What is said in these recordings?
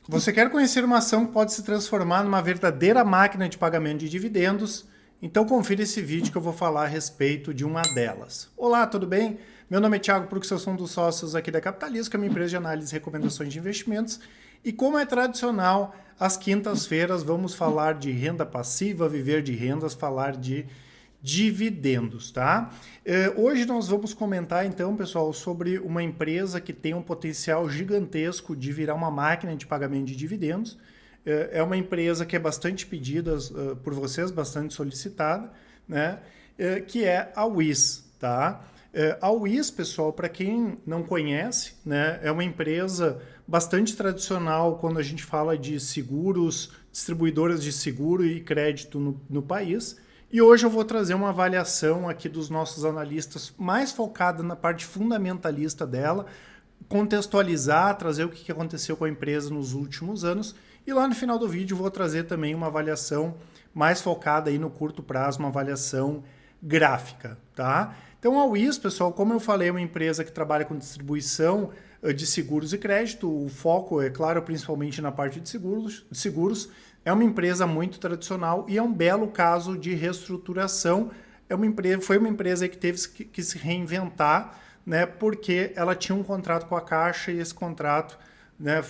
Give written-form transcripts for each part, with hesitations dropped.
Você quer conhecer uma ação que pode se transformar numa verdadeira máquina de pagamento de dividendos? Então confira esse vídeo que eu vou falar a respeito de uma delas. Olá, tudo bem? Meu nome é Thiago Prux, eu sou um dos sócios aqui da Capitalisco, que é uma empresa de análise e recomendações de investimentos. E como é tradicional, às quintas-feiras vamos falar de renda passiva, viver de rendas, falar de dividendos, tá? Hoje nós vamos comentar então, pessoal, sobre uma empresa que tem um potencial gigantesco de virar uma máquina de pagamento de dividendos. É uma empresa que é bastante pedida por vocês, bastante solicitada, né? Que é a Wiz, tá? A Wiz, pessoal, para quem não conhece, né, é uma empresa bastante tradicional quando a gente fala de seguros, distribuidoras de seguro e crédito no país. E hoje eu vou trazer uma avaliação aqui dos nossos analistas mais focada na parte fundamentalista dela, contextualizar, trazer o que aconteceu com a empresa nos últimos anos. E lá no final do vídeo eu vou trazer também uma avaliação mais focada aí no curto prazo, uma avaliação gráfica, tá? Então a Wiz, pessoal, como eu falei, é uma empresa que trabalha com distribuição de seguros e crédito. O foco é, claro, principalmente na parte de seguros. É uma empresa muito tradicional e é um belo caso de reestruturação. Foi uma empresa que teve que se reinventar, né, porque ela tinha um contrato com a Caixa e esse contrato, né,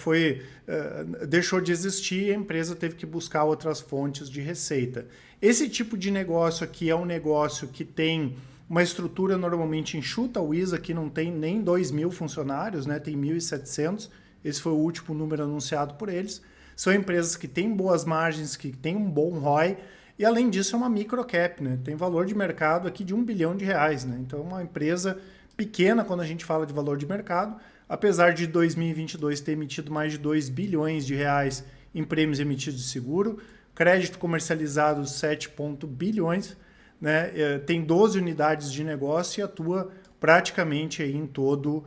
deixou de existir e a empresa teve que buscar outras fontes de receita. Esse tipo de negócio aqui é um negócio que tem uma estrutura normalmente enxuta. O Wiz aqui não tem nem 2.000 funcionários, né, tem 1.700. Esse foi o último número anunciado por eles. São empresas que têm boas margens, que têm um bom ROI, e além disso é uma microcap, né? Tem valor de mercado aqui de R$ 1 bilhão, né? Então é uma empresa pequena quando a gente fala de valor de mercado, apesar de 2022 ter emitido mais de 2 bilhões de reais em prêmios emitidos de seguro, crédito comercializado 7 bilhões, né? Tem 12 unidades de negócio e atua praticamente aí em todo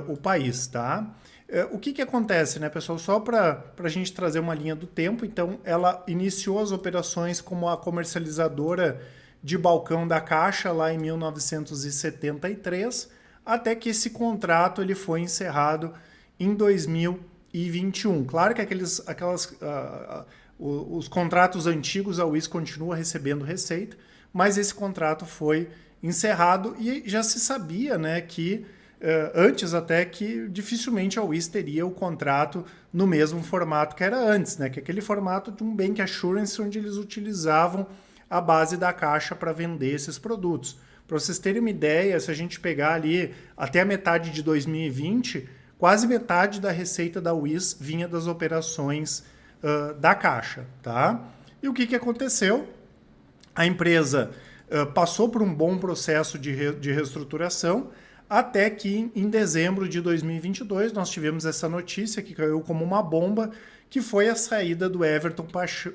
o país, tá? O que acontece, né, pessoal? Só para a gente trazer uma linha do tempo, então ela iniciou as operações como a comercializadora de balcão da Caixa lá em 1973, até que esse contrato ele foi encerrado em 2021. Claro que os contratos antigos a Wiz continua recebendo receita, mas esse contrato foi encerrado e já se sabia, né, que antes até que dificilmente a Wiz teria o contrato no mesmo formato que era antes, né? Que é aquele formato de um bank assurance onde eles utilizavam a base da Caixa para vender esses produtos. Para vocês terem uma ideia, se a gente pegar ali até a metade de 2020, quase metade da receita da Wiz vinha das operações da Caixa, tá? E o que aconteceu? A empresa passou por um bom processo de reestruturação, até que em dezembro de 2022 nós tivemos essa notícia que caiu como uma bomba, que foi a saída do Everton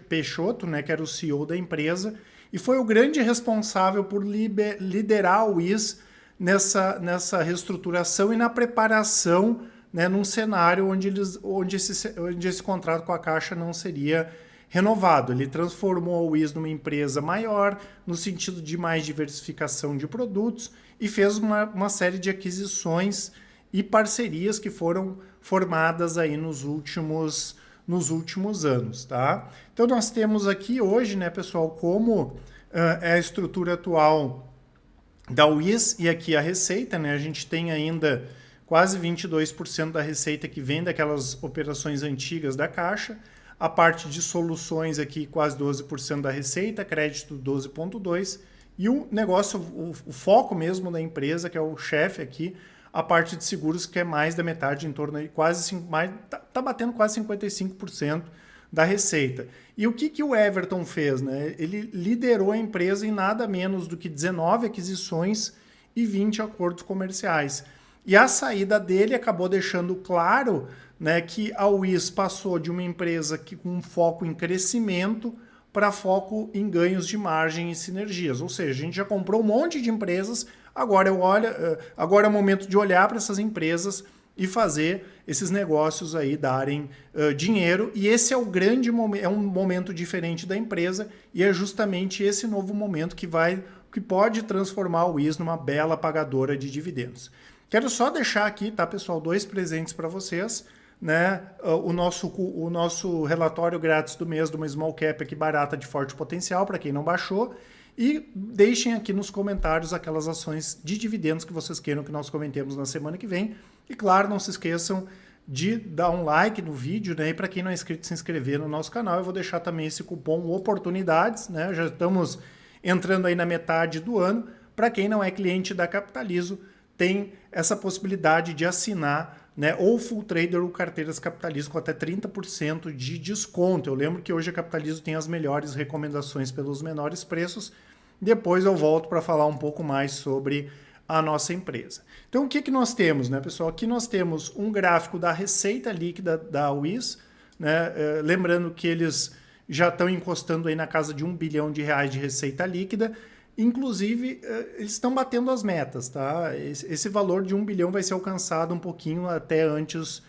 Peixoto, né, que era o CEO da empresa, e foi o grande responsável por liderar o Wiz nessa reestruturação e na preparação, né, num cenário onde esse contrato com a Caixa não seria renovado. Ele transformou a Wiz numa empresa maior, no sentido de mais diversificação de produtos, e fez uma série de aquisições e parcerias que foram formadas aí nos últimos anos, tá? Então nós temos aqui hoje, né, pessoal, como é a estrutura atual da Wiz e aqui a receita, né? A gente tem ainda quase 22% da receita que vem daquelas operações antigas da Caixa. A parte de soluções aqui, quase 12% da receita, crédito 12,2%. E o negócio, o foco mesmo da empresa, que é o chefe aqui, a parte de seguros, que é mais da metade, em torno de quase, tá batendo quase 55% da receita. E o que o Everton fez, né? Ele liderou a empresa em nada menos do que 19 aquisições e 20 acordos comerciais. E a saída dele acabou deixando claro, né, que a Wiz passou de uma empresa com foco em crescimento para foco em ganhos de margem e sinergias. Ou seja, a gente já comprou um monte de empresas, agora é o momento de olhar para essas empresas e fazer esses negócios aí darem dinheiro. E esse é o grande momento, é um momento diferente da empresa, e é justamente esse novo momento que pode transformar a Wiz numa bela pagadora de dividendos. Quero só deixar aqui, tá, pessoal, 2 presentes para vocês. né, o nosso relatório grátis do mês de uma small cap aqui barata de forte potencial, para quem não baixou. E deixem aqui nos comentários aquelas ações de dividendos que vocês queiram que nós comentemos na semana que vem. E claro, não se esqueçam de dar um like no vídeo, né? E para quem não é inscrito, se inscrever no nosso canal. Eu vou deixar também esse cupom Oportunidades, né? Já estamos entrando aí na metade do ano. Para quem não é cliente da Capitalizo, tem essa possibilidade de assinar, né, ou Full Trader ou Carteiras Capitalizo com até 30% de desconto. Eu lembro que hoje a Capitalizo tem as melhores recomendações pelos menores preços. Depois eu volto para falar um pouco mais sobre a nossa empresa. Então o que nós temos, né, pessoal? Aqui nós temos um gráfico da receita líquida da Wiz, né? Lembrando que eles já estão encostando aí na casa de R$1 bilhão de receita líquida. Inclusive, eles estão batendo as metas, tá? Esse valor de 1 bilhão vai ser alcançado um pouquinho até antes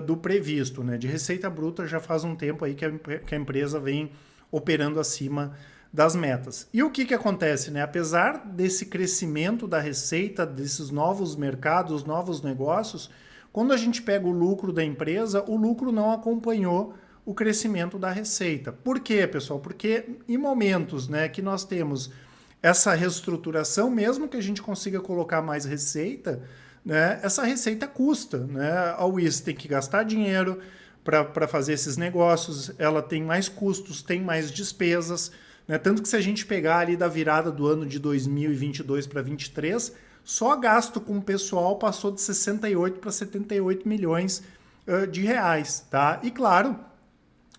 do previsto, né? De receita bruta já faz um tempo aí que a empresa vem operando acima das metas. E o que acontece, né? Apesar desse crescimento da receita, desses novos mercados, novos negócios, quando a gente pega o lucro da empresa, o lucro não acompanhou o crescimento da receita. Por quê, pessoal? Porque em momentos, né, que nós temos essa reestruturação, mesmo que a gente consiga colocar mais receita, né, essa receita custa, né? A Wiz tem que gastar dinheiro para fazer esses negócios, ela tem mais custos, tem mais despesas, né? Tanto que se a gente pegar ali da virada do ano de 2022 para 2023, só gasto com o pessoal passou de 68 para 78 milhões de reais, tá? E claro,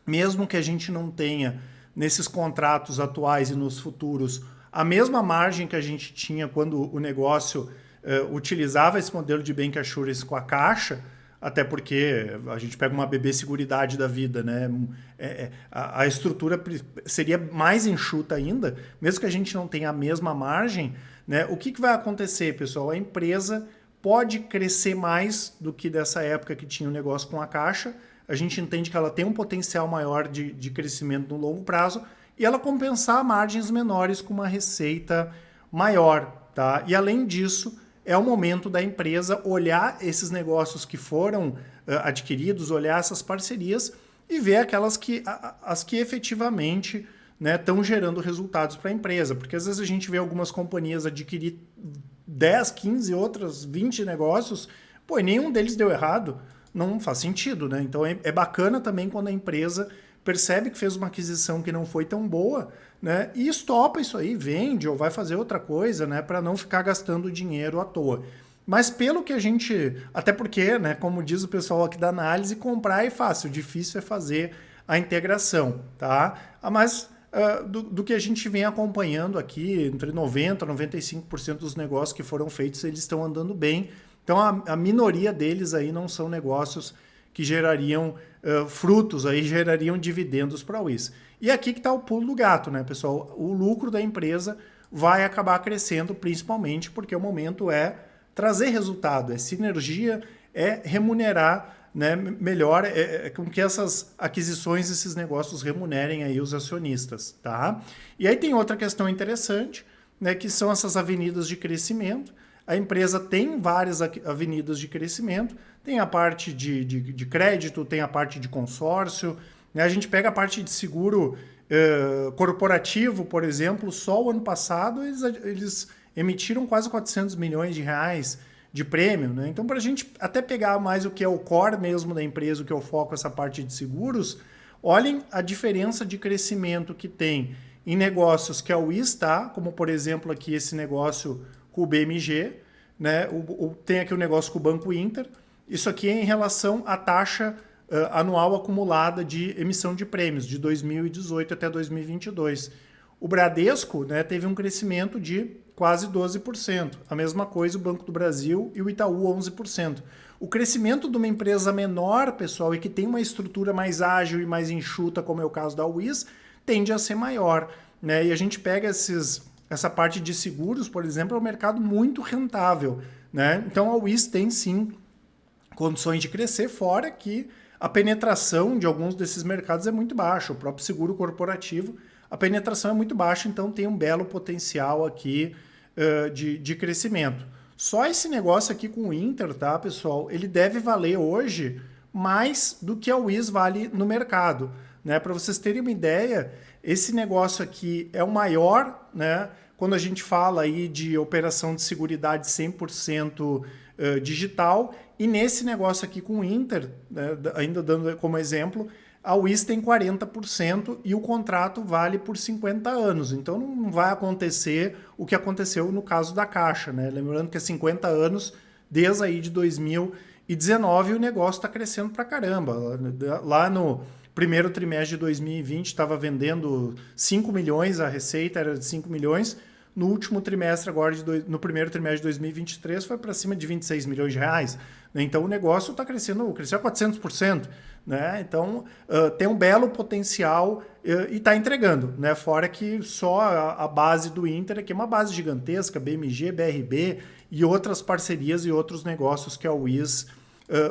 mesmo que a gente não tenha nesses contratos atuais e nos futuros a mesma margem que a gente tinha quando o negócio utilizava esse modelo de bancassurance com a Caixa, até porque a gente pega uma BB Seguridade da vida, né? A estrutura seria mais enxuta ainda, mesmo que a gente não tenha a mesma margem, né? O que vai acontecer, pessoal? A empresa pode crescer mais do que dessa época que tinha o negócio com a Caixa. A gente entende que ela tem um potencial maior de crescimento no longo prazo e ela compensar margens menores com uma receita maior, tá? E além disso, é o momento da empresa olhar esses negócios que foram adquiridos, olhar essas parcerias e ver as que efetivamente estão gerando resultados para a empresa. Porque às vezes a gente vê algumas companhias adquirir 10, 15, outras 20 negócios, pô, e nenhum deles deu errado. Não faz sentido, né? Então é bacana também quando a empresa percebe que fez uma aquisição que não foi tão boa, né? E estopa isso aí, vende ou vai fazer outra coisa, né? Para não ficar gastando dinheiro à toa. Mas pelo que a gente... Até porque, né? Como diz o pessoal aqui da análise, comprar é fácil, difícil é fazer a integração, tá? Mas do que a gente vem acompanhando aqui, entre 90% e 95% dos negócios que foram feitos, eles estão andando bem. Então a minoria deles aí não são negócios que gerariam frutos, aí gerariam dividendos para a Wiz. E aqui que está o pulo do gato, né, pessoal? O lucro da empresa vai acabar crescendo, principalmente porque o momento é trazer resultado, é sinergia, é remunerar, né, melhor, com que essas aquisições, esses negócios remunerem aí os acionistas, tá? E aí tem outra questão interessante, né, que são essas avenidas de crescimento. A empresa tem várias avenidas de crescimento, tem a parte de crédito, tem a parte de consórcio, né? A gente pega a parte de seguro corporativo, por exemplo, só o ano passado eles emitiram quase 400 milhões de reais de prêmio, né? Então, para a gente até pegar mais o que é o core mesmo da empresa, o que é o foco, essa parte de seguros, olhem a diferença de crescimento que tem em negócios que a Wiz está, como por exemplo aqui esse negócio com o BMG, né? Tem aqui o negócio com o Banco Inter. Isso aqui é em relação à taxa anual acumulada de emissão de prêmios de 2018 até 2022. O Bradesco, né, teve um crescimento de quase 12%. A mesma coisa o Banco do Brasil e o Itaú 11%. O crescimento de uma empresa menor, pessoal, e que tem uma estrutura mais ágil e mais enxuta, como é o caso da Wiz, tende a ser maior, né? E a gente pega essa parte de seguros, por exemplo, é um mercado muito rentável, né? Então a Wiz tem sim condições de crescer, fora que a penetração de alguns desses mercados é muito baixa. O próprio seguro corporativo, a penetração é muito baixa, então tem um belo potencial aqui de crescimento. Só esse negócio aqui com o Inter, tá, pessoal? Ele deve valer hoje mais do que a Wiz vale no mercado. Né? Para vocês terem uma ideia, esse negócio aqui é o maior, né? Quando a gente fala aí de operação de seguridade 100% digital, e nesse negócio aqui com o Inter, né, ainda dando como exemplo, a Wiz tem 40% e o contrato vale por 50 anos. Então não vai acontecer o que aconteceu no caso da Caixa. Né? Lembrando que é 50 anos desde aí de 2019 e o negócio está crescendo pra caramba. Lá no primeiro trimestre de 2020 estava vendendo 5 milhões, a receita era de 5 milhões. No último trimestre, agora no primeiro trimestre de 2023, foi para cima de 26 milhões de reais. Então o negócio está crescendo, cresceu a 400%. Né? Então tem um belo potencial e está entregando. Né? Fora que só a base do Inter aqui é uma base gigantesca, BMG, BRB e outras parcerias e outros negócios que a Wiz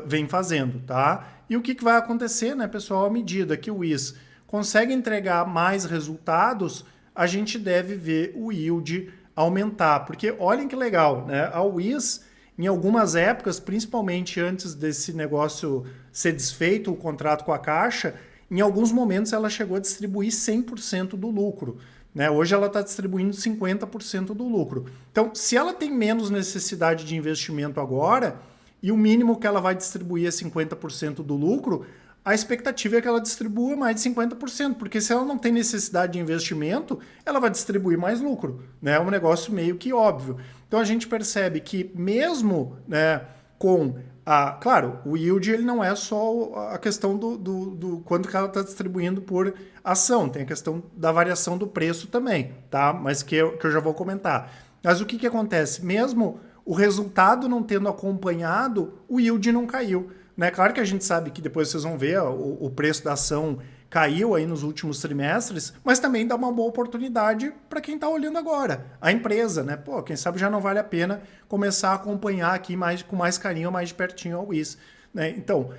vem fazendo. Tá? E o que vai acontecer, né, pessoal, à medida que o Wiz consegue entregar mais resultados, a gente deve ver o yield aumentar. Porque olhem que legal, né? A Wiz, em algumas épocas, principalmente antes desse negócio ser desfeito, o contrato com a Caixa, em alguns momentos ela chegou a distribuir 100% do lucro. Né? Hoje ela está distribuindo 50% do lucro. Então, se ela tem menos necessidade de investimento agora, e o mínimo que ela vai distribuir é 50% do lucro, a expectativa é que ela distribua mais de 50%, porque se ela não tem necessidade de investimento, ela vai distribuir mais lucro. Né? É um negócio meio que óbvio. Então a gente percebe que mesmo, né, com a... Claro, o yield ele não é só a questão do quanto que ela está distribuindo por ação, tem a questão da variação do preço também, tá? Mas que eu já vou comentar. Mas o que acontece? Mesmo o resultado não tendo acompanhado, o yield não caiu. Né? Claro que a gente sabe que depois vocês vão ver o preço da ação caiu aí nos últimos trimestres, mas também dá uma boa oportunidade para quem está olhando agora, a empresa, né? Pô, quem sabe já não vale a pena começar a acompanhar aqui com mais carinho, mais de pertinho ao Wiz. Né? Então,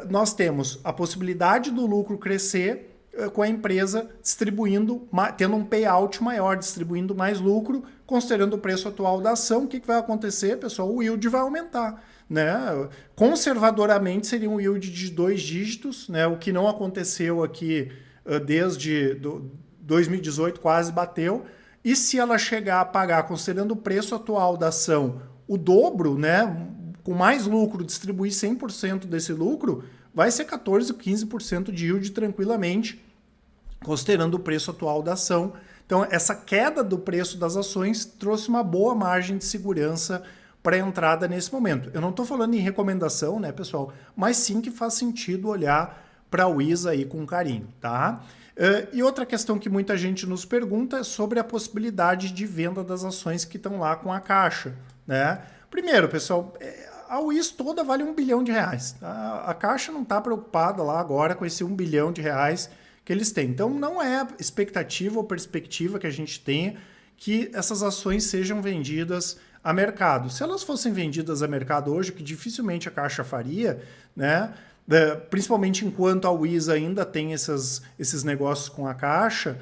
nós temos a possibilidade do lucro crescer com a empresa distribuindo, tendo um payout maior, distribuindo mais lucro, considerando o preço atual da ação. O que vai acontecer, pessoal? O yield vai aumentar. Né? Conservadoramente seria um yield de 2 dígitos, né? O que não aconteceu aqui desde 2018, quase bateu. E se ela chegar a pagar, considerando o preço atual da ação, o dobro, né? Com mais lucro, distribuir 100% desse lucro, vai ser 14%, 15% de yield tranquilamente, considerando o preço atual da ação. Então, essa queda do preço das ações trouxe uma boa margem de segurança para a entrada nesse momento. Eu não estou falando em recomendação, né, pessoal? Mas sim que faz sentido olhar para a Wiz aí com carinho, tá? E outra questão que muita gente nos pergunta é sobre a possibilidade de venda das ações que estão lá com a Caixa, né? Primeiro, pessoal, a Wiz toda vale R$1 bilhão. Tá? A Caixa não está preocupada lá agora com esse R$1 bilhão que eles têm. Então, não é expectativa ou perspectiva que a gente tenha que essas ações sejam vendidas a mercado. Se elas fossem vendidas a mercado hoje, que dificilmente a Caixa faria, né? Principalmente enquanto a Wiz ainda tem esses negócios com a Caixa,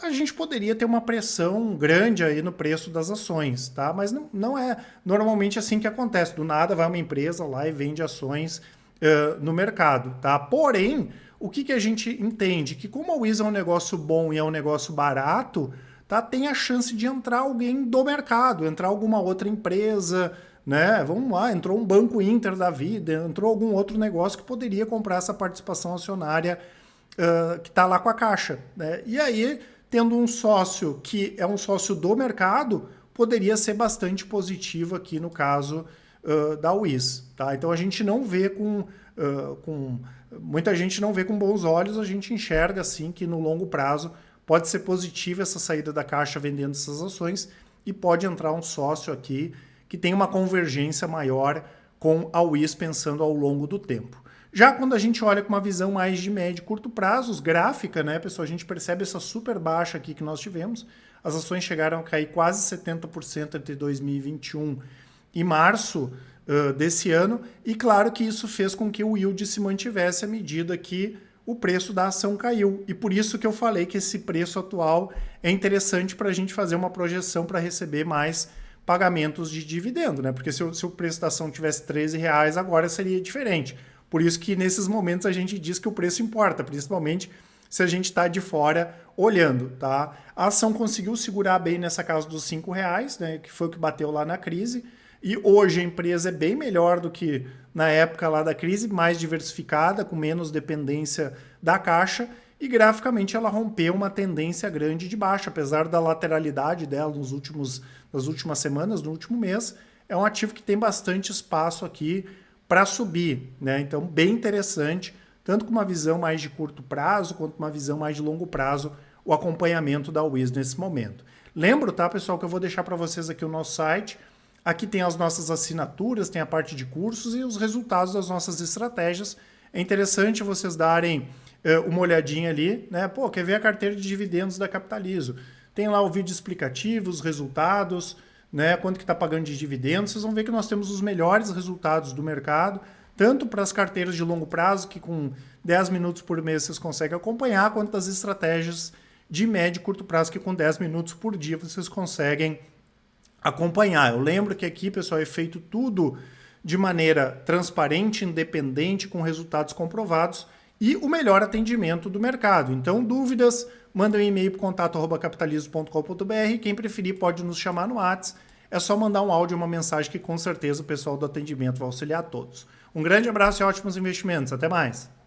a gente poderia ter uma pressão grande aí no preço das ações, tá? Mas não é normalmente assim que acontece. Do nada vai uma empresa lá e vende ações no mercado, tá? Porém, o que a gente entende? Que como a Wiz é um negócio bom e é um negócio barato, tá? Tem a chance de entrar alguém do mercado, entrar alguma outra empresa, né? Vamos lá, entrou um Banco Inter da vida, entrou algum outro negócio que poderia comprar essa participação acionária que está lá com a Caixa. Né? E aí, tendo um sócio que é um sócio do mercado, poderia ser bastante positivo aqui no caso da Wiz. Tá? Então a gente não vê muita gente não vê com bons olhos, a gente enxerga assim que no longo prazo pode ser positiva essa saída da Caixa vendendo essas ações e pode entrar um sócio aqui que tem uma convergência maior com a Wiz pensando ao longo do tempo. Já quando a gente olha com uma visão mais de médio e curto prazo, gráfica, né, pessoal, a gente percebe essa super baixa aqui que nós tivemos. As ações chegaram a cair quase 70% entre 2021 e março desse ano. E claro que isso fez com que o yield se mantivesse à medida que o preço da ação caiu. E por isso que eu falei que esse preço atual é interessante para a gente fazer uma projeção para receber mais pagamentos de dividendo, né? Porque se o preço da ação tivesse R$13, agora seria diferente. Por isso que nesses momentos a gente diz que o preço importa, principalmente se a gente está de fora olhando, tá? A ação conseguiu segurar bem nessa casa dos R$5, né, que foi o que bateu lá na crise, e hoje a empresa é bem melhor do que na época lá da crise, mais diversificada, com menos dependência da caixa, e graficamente ela rompeu uma tendência grande de baixa, apesar da lateralidade dela nas últimas semanas, no último mês, é um ativo que tem bastante espaço aqui para subir, né? Então, bem interessante, tanto com uma visão mais de curto prazo, quanto uma visão mais de longo prazo, o acompanhamento da Wiz nesse momento. Lembro, tá, pessoal, que eu vou deixar para vocês aqui o nosso site. Aqui tem as nossas assinaturas, tem a parte de cursos e os resultados das nossas estratégias. É interessante vocês darem uma olhadinha ali, né? Pô, quer ver a carteira de dividendos da Capitalizo? Tem lá o vídeo explicativo, os resultados, né? Quanto que está pagando de dividendos. Vocês vão ver que nós temos os melhores resultados do mercado, tanto para as carteiras de longo prazo, que com 10 minutos por mês vocês conseguem acompanhar, quanto das estratégias de médio e curto prazo, que com 10 minutos por dia vocês conseguem acompanhar. Eu lembro que aqui, pessoal, é feito tudo de maneira transparente, independente, com resultados comprovados e o melhor atendimento do mercado. Então, dúvidas, manda um e-mail para contato@capitalizo.com.br. Quem preferir pode nos chamar no WhatsApp. É só mandar um áudio, uma mensagem que com certeza o pessoal do atendimento vai auxiliar a todos. Um grande abraço e ótimos investimentos. Até mais!